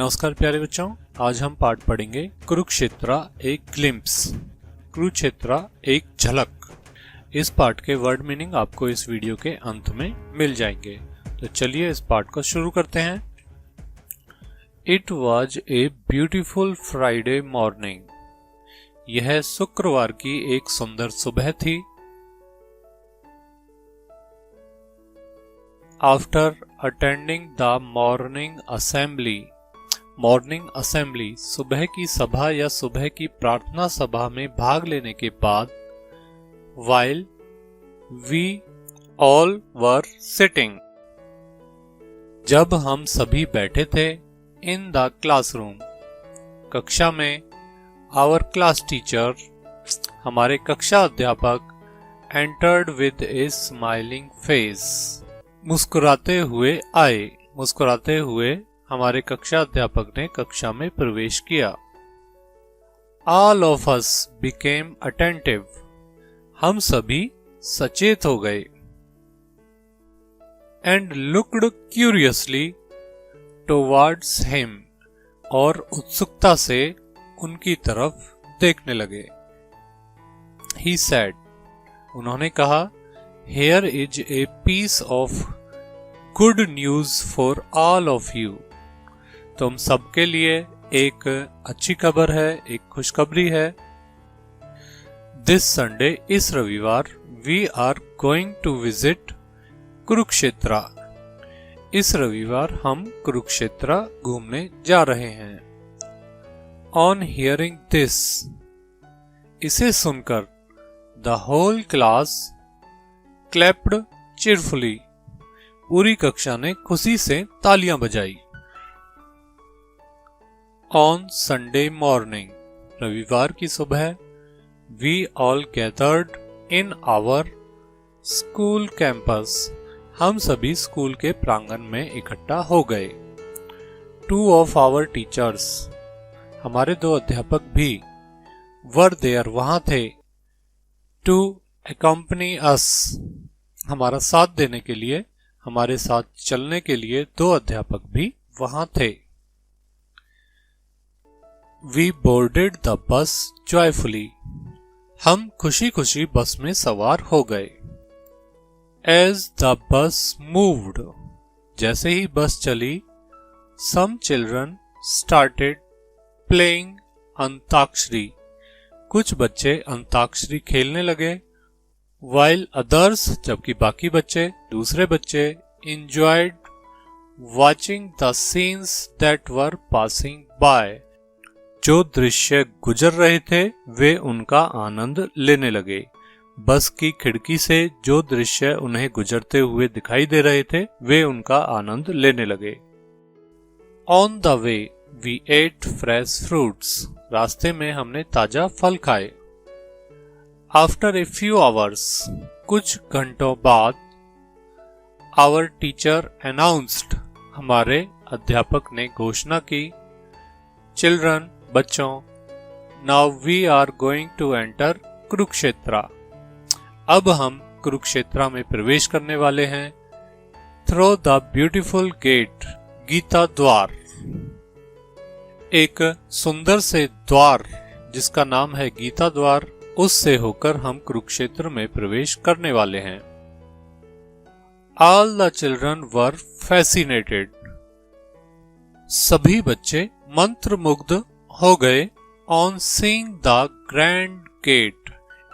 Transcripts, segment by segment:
नमस्कार प्यारे बच्चों, आज हम पाठ पढ़ेंगे कुरुक्षेत्र एक ग्लिम्प्स। कुरुक्षेत्र एक झलक। इस पाठ के वर्ड मीनिंग आपको इस वीडियो के अंत में मिल जाएंगे। तो चलिए इस पाठ को शुरू करते हैं। It was a beautiful Friday morning. यह शुक्रवार की एक सुंदर सुबह थी। After attending the morning assembly सुबह की सभा या सुबह की प्रार्थना सभा में भाग लेने के बाद, while we all were sitting, जब हम सभी बैठे थे, in the classroom, कक्षा में, our class teacher, हमारे कक्षा अध्यापक, entered with a smiling face, मुस्कुराते हुए आए। मुस्कुराते हुए हमारे कक्षा अध्यापक ने कक्षा में प्रवेश किया। All of us became attentive, हम सभी सचेत हो गए। And looked curiously towards him, और उत्सुकता से उनकी तरफ देखने लगे। He said, उन्होंने कहा, Here is a piece of good news for all of you. तुम सबके लिए एक अच्छी खबर है, एक खुशखबरी है। This Sunday, इस रविवार, we are going to visit Kurukshetra. इस रविवार हम कुरुक्षेत्र घूमने जा रहे हैं। On hearing this, इसे सुनकर, the whole class clapped cheerfully, पूरी कक्षा ने खुशी से तालियां बजाई। On Sunday morning, रविवार की सुबह, we all gathered in our school campus, हम सभी स्कूल के प्रांगण में इकट्ठा हो गए। Two of our teachers, हमारे दो अध्यापक भी, were there, वहां थे, to accompany us, हमारा साथ देने के लिए, हमारे साथ चलने के लिए दो अध्यापक भी वहां थे। We boarded the bus joyfully, हम खुशी खुशी बस में सवार हो गए। As the bus moved, जैसे ही बस चली, some children started playing antakshari, कुछ बच्चे अंताक्षरी खेलने लगे। While others, जबकि बाकी बच्चे, दूसरे बच्चे, enjoyed watching the scenes that were passing by, जो दृश्य गुजर रहे थे वे उनका आनंद लेने लगे। बस की खिड़की से जो दृश्य उन्हें गुजरते हुए दिखाई दे रहे थे वे उनका आनंद लेने लगे। On the way, we ate fresh fruits, रास्ते में हमने ताजा फल खाए। After a few hours, कुछ घंटों बाद, our teacher announced, हमारे अध्यापक ने घोषणा की, Children, बच्चों, now we are going to enter Kurukshetra, अब हम कुरुक्षेत्र में प्रवेश करने वाले हैं। Through the beautiful gate, Gita द्वार, एक सुंदर से द्वार जिसका नाम है गीता द्वार, उससे होकर हम कुरुक्षेत्र में प्रवेश करने वाले हैं। All the children were fascinated, सभी बच्चे मंत्रमुग्ध हो गए। On seeing the grand gate,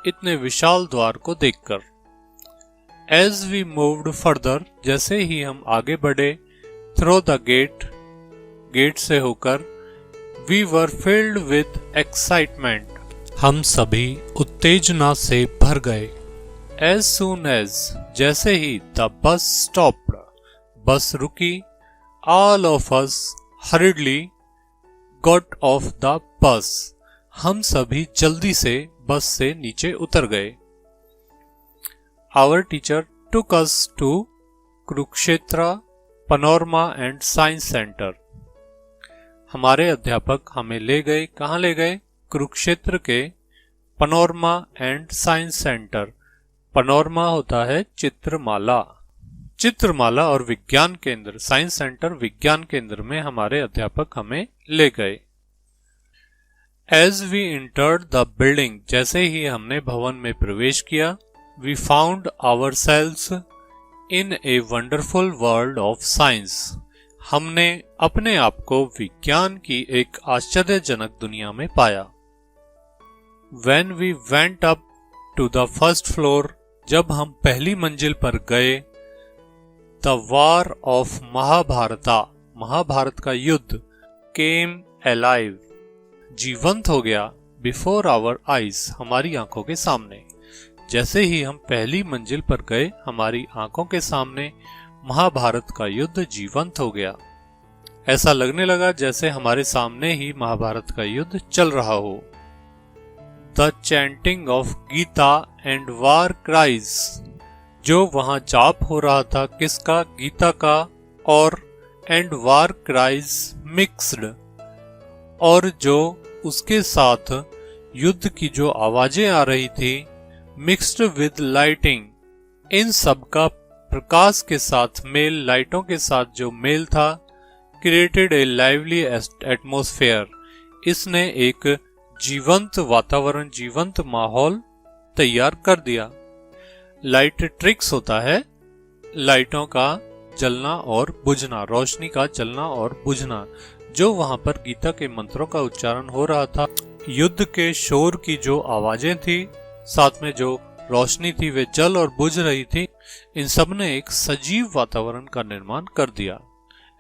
इतने विशाल द्वार को देखकर। As we moved further, जैसे ही हम आगे बढ़े, through the gate, गेट से होकर, we were filled with excitement, हम सभी उत्तेजना से भर गए। As soon as, जैसे ही, the bus stopped, बस रुकी, all of us hurriedly got off the bus, हम सभी जल्दी से बस से नीचे उतर गए। Our teacher took us to Kurukshetra panorama and science centre, हमारे अध्यापक हमें ले गए। कहाँ ले गए? कुरुक्षेत्र के panorama and science centre. Panorama होता है चित्रमाला, चित्रमाला और विज्ञान केंद्र, साइंस सेंटर विज्ञान केंद्र में हमारे अध्यापक हमें ले गए। As we entered the building, जैसे ही हमने भवन में प्रवेश किया, we found ourselves in a wonderful world of science. हमने अपने आप को विज्ञान की एक आश्चर्यजनक दुनिया में पाया। When we went up to the first floor, जब हम पहली मंजिल पर गए, The war of महाभारता, महाभारत का युद्ध, came alive, जीवंत हो गया, before our eyes, हमारी आंखों के सामने। जैसे ही हम पहली मंजिल पर गए, हमारी आंखों के सामने महाभारत का युद्ध जीवंत हो गया। ऐसा लगने लगा जैसे हमारे सामने ही महाभारत का युद्ध चल रहा हो। The chanting of Gita and war cries, जो वहां जाप हो रहा था, किसका? गीता का, और एंड वार क्राइज मिक्स्ड, और जो उसके साथ युद्ध की जो आवाजें आ रही थी, मिक्स्ड विद लाइटिंग, इन सब का प्रकाश के साथ मेल, लाइटों के साथ जो मेल था, क्रिएटेड ए लाइवली एटमॉस्फेयर, इसने एक जीवंत वातावरण, जीवंत माहौल तैयार कर दिया। लाइट ट्रिक्स होता है लाइटों का जलना और बुझना, रोशनी का जलना और बुझना। जो वहां पर गीता के मंत्रों का उच्चारण हो रहा था, युद्ध के शोर की जो आवाजें थी, साथ में जो रोशनी थी वे जल और बुझ रही थी, इन सब ने एक सजीव वातावरण का निर्माण कर दिया।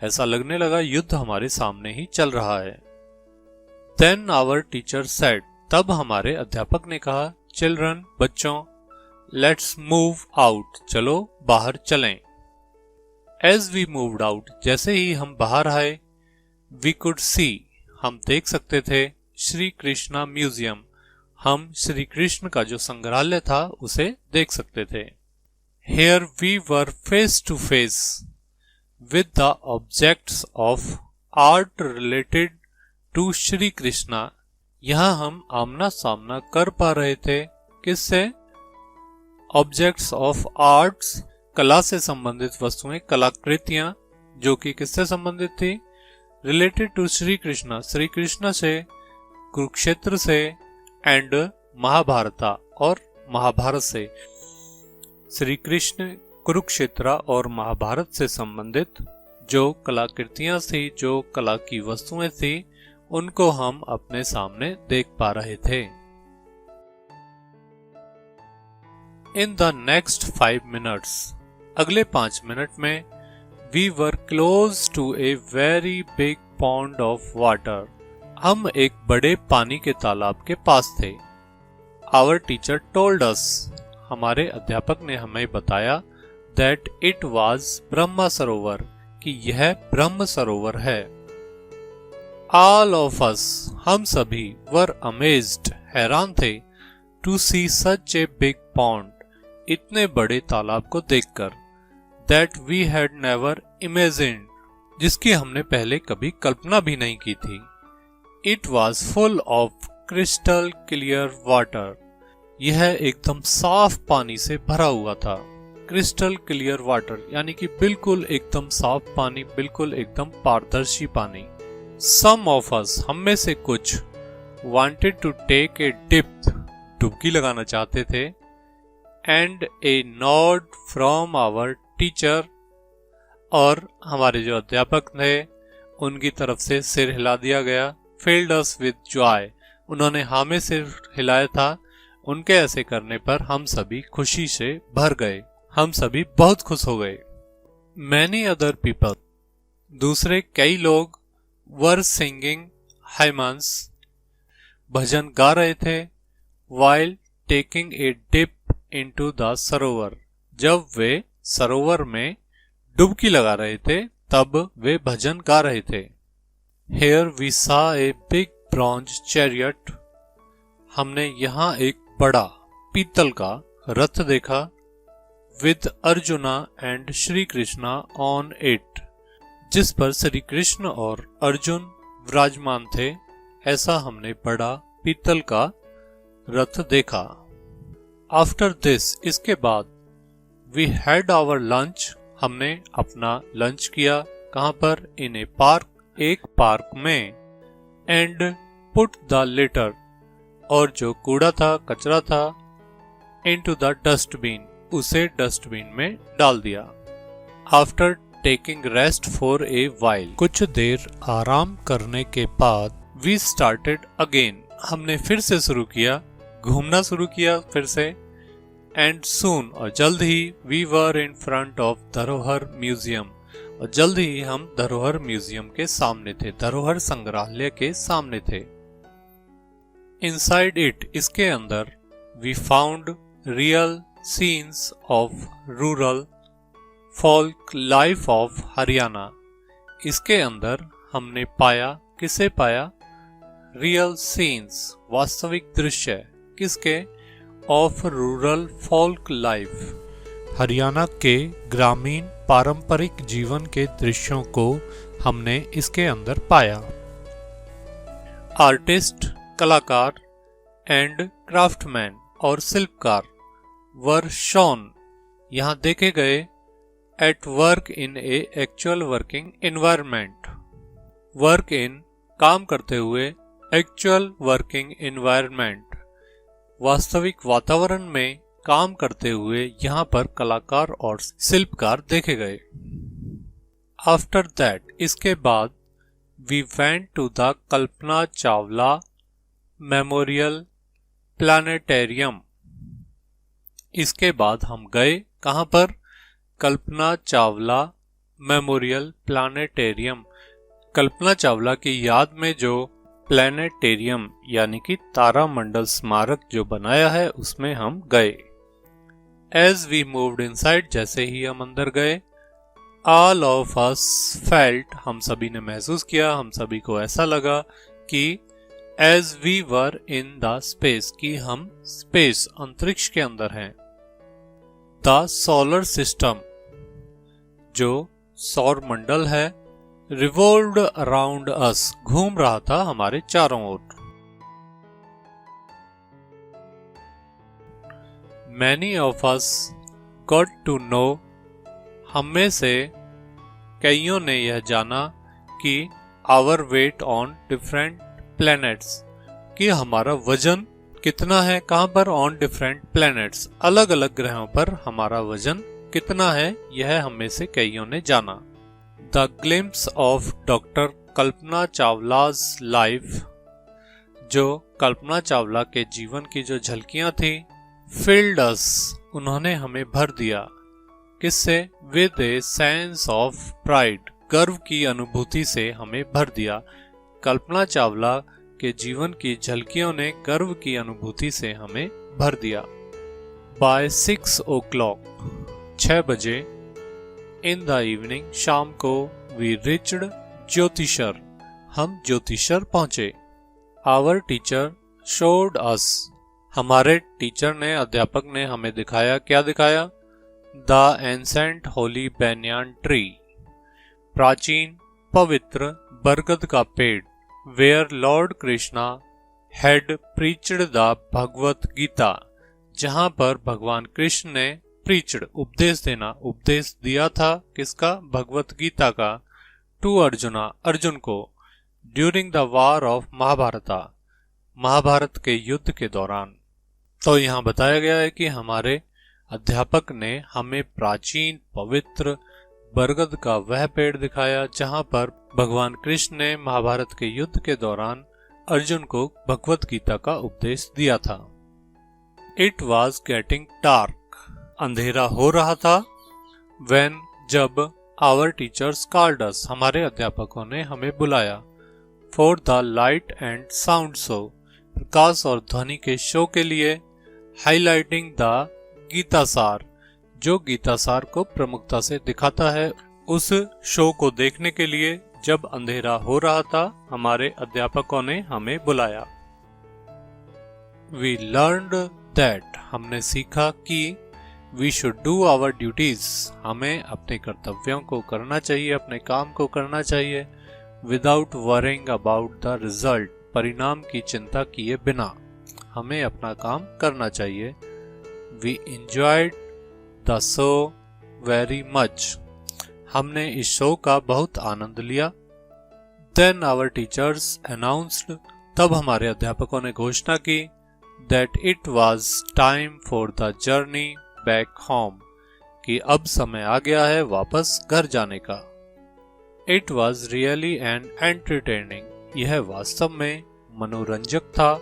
ऐसा लगने लगा युद्ध हमारे सामने ही चल रहा है। Then our teacher said, तब हमारे अध्यापक ने कहा, चिल्ड्रन, बच्चों, लेट्स मूव आउट, चलो बाहर चलें। As we moved out, जैसे ही हम बाहर आए, we could see, हम देख सकते थे, श्री कृष्णा म्यूजियम, हम श्री कृष्ण का जो संग्रहालय था उसे देख सकते थे। Here we were face to face with the objects of art related to Shri Krishna, यहाँ हम आमना सामना कर पा रहे थे, किससे? ऑब्जेक्ट्स ऑफ आर्ट्स, कला से संबंधित वस्तुएं, कलाकृतियां, जो कि किससे संबंधित थी? रिलेटेड टू श्री कृष्णा, श्री कृष्ण से, कुरुक्षेत्र से, एंड महाभारता, और महाभारत से। श्री कृष्ण, कुरुक्षेत्र और महाभारत से संबंधित जो कलाकृतियां थी, जो कला की वस्तुएं थी, उनको हम अपने सामने देख पा रहे थे। In the next 5 minutes, अगले 5 मिनट में, we were close to a very big pond of water, हम एक बड़े पानी के तालाब के पास थे। Our teacher told us, हमारे अध्यापक ने हमें बताया, that it was ब्रह्मा सरोवर, कि यह ब्रह्म सरोवर है। All of us, हम सभी, were amazed, हैरान थे, to see such a big pond, इतने बड़े तालाब को देखकर, that we had never imagined, जिसकी हमने पहले कभी कल्पना भी नहीं की थी। It was full of crystal clear water, यह एकदम साफ पानी से भरा हुआ था। क्रिस्टल क्लियर वाटर यानी कि बिल्कुल एकदम साफ पानी, बिल्कुल एकदम पारदर्शी पानी। Some of us, हम में से कुछ, wanted to take a dip, डुबकी लगाना चाहते थे, and a nod from our teacher, और हमारे जो अध्यापक थे उनकी तरफ से सिर हिला दिया गया। filled us with joy, उन्होंने हमें सिर हिलाया था। उनके ऐसे करने पर हम सभी खुशी से भर गए, हम सभी बहुत खुश हो गए। many other people, दूसरे कई लोग, were singing hymns, भजन गा रहे थे, while taking a dip into the सरोवर, जब वे सरोवर में डुबकी लगा रहे थे तब वे भजन गा रहे थे। Here we saw a big bronze chariot, हमने यहाँ एक बड़ा पीतल का रथ देखा। With arjuna and Shri Krishna on it, जिस पर श्री कृष्ण और अर्जुन विराजमान थे, ऐसा हमने बड़ा पीतल का रथ देखा। After this, इसके बाद, we had our lunch, हमने अपना लंच किया। कहाँ पर? इन ए पार्क, एक पार्क में। एंड पुट द लिटर, और जो कूड़ा था, कचरा था, इनटू द डस्टबिन, उसे डस्टबिन में डाल दिया। After taking rest for a while, कुछ देर आराम करने के बाद वी स्टार्टेड अगेन, हमने फिर से शुरू किया, घूमना शुरू किया फिर से। एंड सून, और जल्द ही, we were in front of Dharohar museum, और जल्द ही हम धरोहर म्यूजियम के सामने थे, धरोहर संग्रहालय के सामने थे। इनसाइड इट, इसके अंदर, we found real scenes of rural folk life of Haryana, इसके अंदर हमने पाया, किसे पाया? रियल सीन्स, वास्तविक दृश्य, किसके? Of rural folk life, Haryana के ग्रामीण पारंपरिक जीवन के दृश्यों को हमने इसके अंदर पाया। आर्टिस्ट, कलाकार, एंड क्राफ्टमैन, और शिल्पकार, वर शोन, यहाँ देखे गए, at work in A actual working environment, work in, काम करते हुए, एक्चुअल वर्किंग एनवायरनमेंट, वास्तविक वातावरण में काम करते हुए यहाँ पर कलाकार और शिल्पकार देखे गए। आफ्टर दैट, इसके बाद, we went to the Kalpana Chawla memorial planetarium, इसके बाद हम गए, कहाँ पर? कल्पना चावला मेमोरियल प्लानेटेरियम, कल्पना चावला की याद में जो प्लानेटेरियम यानी कि तारामंडल स्मारक जो बनाया है, उसमें हम गए। एज वी मूव्ड इनसाइड, जैसे ही हम अंदर गए, ऑल ऑफ अस फेल्ट, हम सभी ने महसूस किया, हम सभी को ऐसा लगा कि as we were in the space, कि हम स्पेस, अंतरिक्ष के अंदर हैं। द सोलर सिस्टम, जो सौर मंडल है, रिवॉल्व्ड अराउंड अस, घूम रहा था हमारे चारों ओर। Many of us got to know, हम में से कईयों ने यह जाना कि our weight on different planets, कि हमारा वजन कितना है, कहाँ पर? ऑन डिफरेंट प्लैनेट्स, अलग अलग ग्रहों पर हमारा वजन कितना है, यह हम में से कईयों ने जाना। The glimpse of doctor Kalpana Chawla's life, जो कल्पना चावला के जीवन की जो झलकियां थी, फिल्ड अस, उन्होंने हमें भर दिया, किससे? With a sense of pride, गर्व की अनुभूति से हमें भर दिया। कल्पना चावला के जीवन की झलकियों ने गर्व की अनुभूति से हमें भर दिया। बाय 6 o'clock, 6 बजे, इन द इवनिंग, शाम को, वी रिच्ड ज्योतिषर, हम ज्योतिषर पहुंचे। आवर टीचर शोड अस, हमारे टीचर ने, अध्यापक ने हमें दिखाया, क्या दिखाया? The ancient holy banyan tree, प्राचीन पवित्र बरगद का पेड़, where lord Krishna had preached the Bhagavad Gita, जहां पर भगवान कृष्ण ने प्रीच्ड, उपदेश देना, उपदेश दिया था, किसका? भगवत गीता का, टू अर्जुना, अर्जुन को, ड्यूरिंग द वॉर ऑफ महाभारता, महाभारत के युद्ध के दौरान। तो यहाँ बताया गया है कि हमारे अध्यापक ने हमें प्राचीन पवित्र बरगद का वह पेड़ दिखाया जहाँ पर भगवान कृष्ण ने महाभारत के युद्ध के दौरान अर्जुन को भगवत गीता का उपदेश दिया था। इट वॉज गेटिंग डार्क, अंधेरा हो रहा था। When, जब, आवर टीचर्स कॉल्ड अस, हमारे अध्यापकों ने हमें बुलाया। For the light and sound show, प्रकाश और ध्वनि के शो के लिए। हाईलाइटिंग द गीता सार, जो गीता सार को प्रमुखता से दिखाता है, उस शो को देखने के लिए जब अंधेरा हो रहा था, हमारे अध्यापकों ने हमें बुलाया। We learned that, हमने सीखा कि We should do our duties, हमें अपने कर्तव्यों को करना चाहिए, अपने काम को करना चाहिए। Without worrying about the result, परिणाम की चिंता किए बिना हमें अपना काम करना चाहिए। We enjoyed the show very much, हमने इस शो का बहुत आनंद लिया। Then our teachers announced, तब हमारे अध्यापकों ने घोषणा की that it was time for the journey back home, कि अब समय आ गया है वापस घर जाने का। It was really an entertaining, यह वास्तव में मनोरंजक था।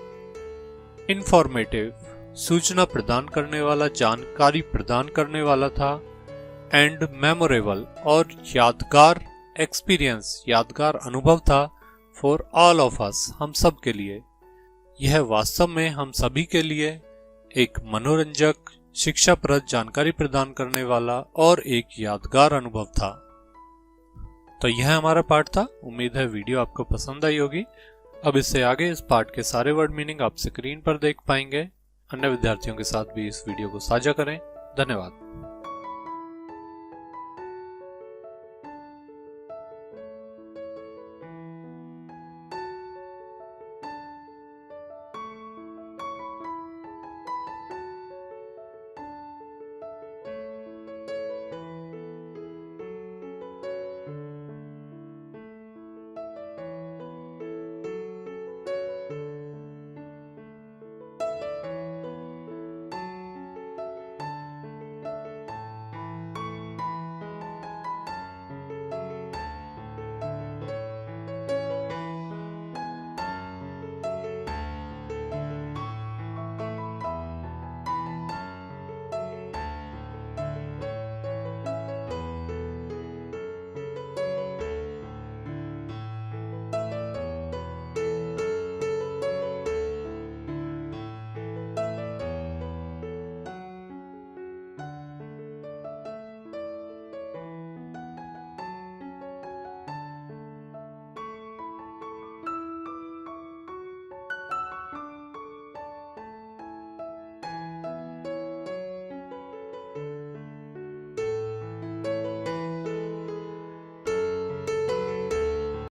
Informative, सूचना प्रदान करने वाला, जानकारी प्रदान करने वाला था। And memorable, और यादगार एक्सपीरियंस, यादगार अनुभव था। For all of us, हम सब के लिए। यह वास्तव में हम सभी के लिए एक मनोरंजक, शिक्षाप्रद, जानकारी प्रदान करने वाला और एक यादगार अनुभव था। तो यह हमारा पाठ था। उम्मीद है वीडियो आपको पसंद आई होगी। अब इससे आगे इस पाठ के सारे वर्ड मीनिंग आप स्क्रीन पर देख पाएंगे। अन्य विद्यार्थियों के साथ भी इस वीडियो को साझा करें। धन्यवाद।